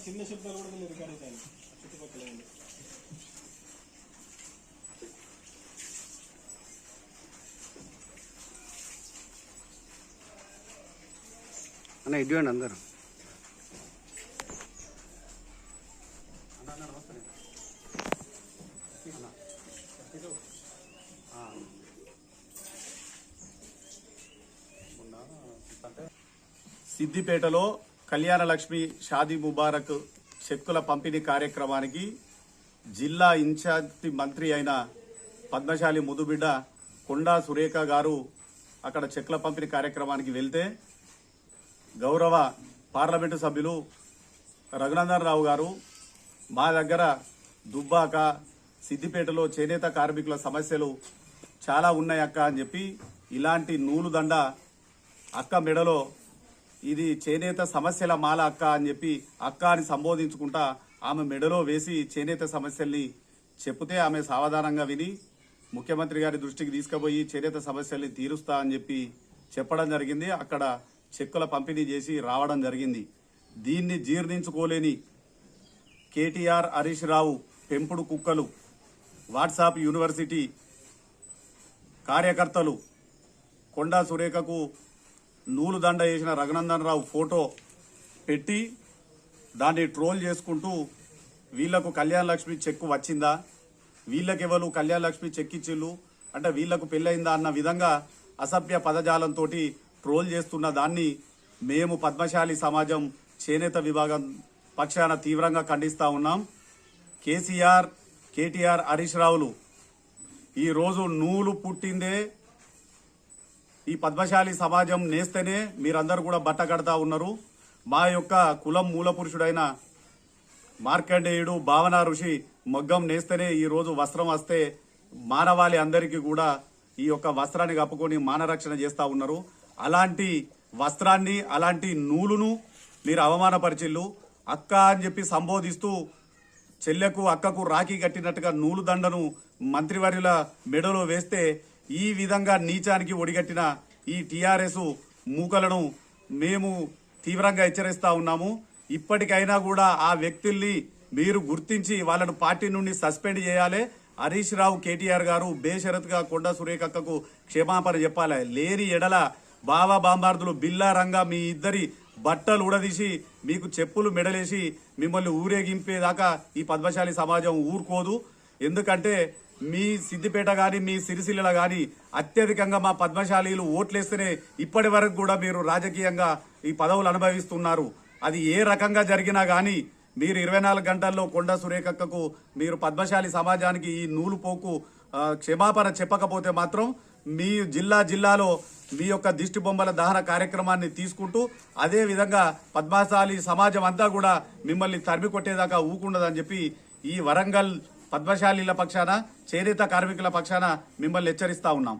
చిన్న శబ్దాలు కూడా మీరు రికార్డ్ అవుతాయి చుట్టుపక్కల అన్న ఇటువంటి అందరు సిద్దిపేటలో కళ్యాణ లక్ష్మి షాదీ ముబారక్ చెక్కుల పంపిణీ కార్యక్రమానికి జిల్లా ఇన్ఛార్జి మంత్రి అయిన పద్మశాలి ముదుబిడ్డ కొండా సురేఖ గారు అక్కడ చెక్కుల పంపిణీ కార్యక్రమానికి వెళ్తే గౌరవ పార్లమెంటు సభ్యులు రఘునందన్ రావు గారు మా దగ్గర దుబ్బాక సిద్దిపేటలో చేనేత కార్మికుల సమస్యలు చాలా ఉన్నాయి అక్క అని చెప్పి ఇలాంటి నూలు దండ అక్క మెడలో ఇది చేనేత సమస్యల మాల అక్క అని చెప్పి అక్క అని సంబోధించుకుంటా ఆమె మెడలో వేసి చేనేత సమస్యల్ని చెప్తే ఆమె సావధానంగా విని ముఖ్యమంత్రి గారి దృష్టికి తీసుకుపోయి చేనేత సమస్యల్ని తీరుస్తా అని చెప్పి చెప్పడం జరిగింది. అక్కడ చెక్కుల పంపిణీ చేసి రావడం జరిగింది. దీన్ని జీర్ణించుకోలేని కేటీఆర్ హరీష్ రావు పెంపుడు కుక్కలు వాట్సాప్ యూనివర్సిటీ కార్యకర్తలు కొండా సురేఖకు నూలు దండ వేసిన రఘునందన్ రావు ఫోటో పెట్టి దాన్ని ట్రోల్ చేసుకుంటూ వీళ్లకు కళ్యాణ లక్ష్మి చెక్కు వచ్చిందా, వీళ్ళకెవరు కళ్యాణ లక్ష్మి చెక్ ఇచ్చిళ్ళు అంటే వీళ్లకు పెళ్ళయిందా అన్న విధంగా అసభ్య పదజాలంతో ట్రోల్ చేస్తున్న దాన్ని మేము పద్మశాలి సమాజం చేనేత విభాగం పక్షాన తీవ్రంగా ఖండిస్తా ఉన్నాం. కేటీఆర్ హరీష్ రావులు ఈరోజు నూలు పుట్టిందే ఈ పద్మశాలి సమాజం నేస్తేనే మీరందరూ కూడా బట్ట కడతా ఉన్నారు. మా యొక్క కులం మూల పురుషుడైన మార్కండేయుడు భావన ఋషి మగ్గం నేస్తేనే ఈరోజు వస్త్రం వస్తే మానవాళి అందరికీ కూడా ఈ యొక్క వస్త్రాన్ని కప్పుకొని మానరక్షణ చేస్తూ ఉన్నారు. అలాంటి వస్త్రాన్ని అలాంటి నూలును మీరు అవమానపరిచిల్లు. అక్క అని చెప్పి సంబోధిస్తూ చెల్లెకు అక్కకు రాఖీ కట్టినట్టుగా నూలు దండను మంత్రివర్యుల మెడలో వేస్తే ఈ విధంగా నీచానికి ఒడిగట్టిన ఈ టీఆర్ఎస్ మూకలను మేము తీవ్రంగా హెచ్చరిస్తా ఉన్నాము. ఇప్పటికైనా కూడా ఆ వ్యక్తుల్ని మీరు గుర్తించి వాళ్ళను పార్టీ నుండి సస్పెండ్ చేయాలి. హరీష్ రావు కేటీఆర్ గారు బేషరతుగా కొండా సురేఖ అక్కకు క్షమాపణ చెప్పాలి. లేని ఎడల బావా బాంబార్దులు బిల్లా రంగా మీ ఇద్దరి బట్టలు ఉడదీసి మీకు చెప్పులు మెడలేసి మిమ్మల్ని ఊరేగింపేదాకా ఈ పద్మశాలి సమాజం ఊరుకోదు. ఎందుకంటే మీ సిద్దిపేట గాని మీ సిరిసిల్ల గాని అత్యధికంగా మా పద్మశాలీలు ఓట్లేస్తేనే ఇప్పటి వరకు కూడా మీరు రాజకీయంగా ఈ పదవులు అనుభవిస్తున్నారు. అది ఏ రకంగా జరిగినా గాని మీరు 24 గంటల్లో కొండా సురేఖకు మీరు పద్మశాలి సమాజానికి ఈ నూలు పోకు క్షమాపణ చెప్పకపోతే మాత్రం మీ జిల్లాలో మీ యొక్క దిష్టి బొమ్మల దహన కార్యక్రమాన్ని తీసుకుంటూ అదే విధంగా పద్మశాలి సమాజం అంతా కూడా మిమ్మల్ని తరిమి కొట్టేదాకా ఊకుండదని చెప్పి ఈ వరంగల్ పద్మశాలీల పక్షాన చేనేత కార్మికుల పక్షాన మిమ్మల్ని హెచ్చరిస్తా ఉన్నాం.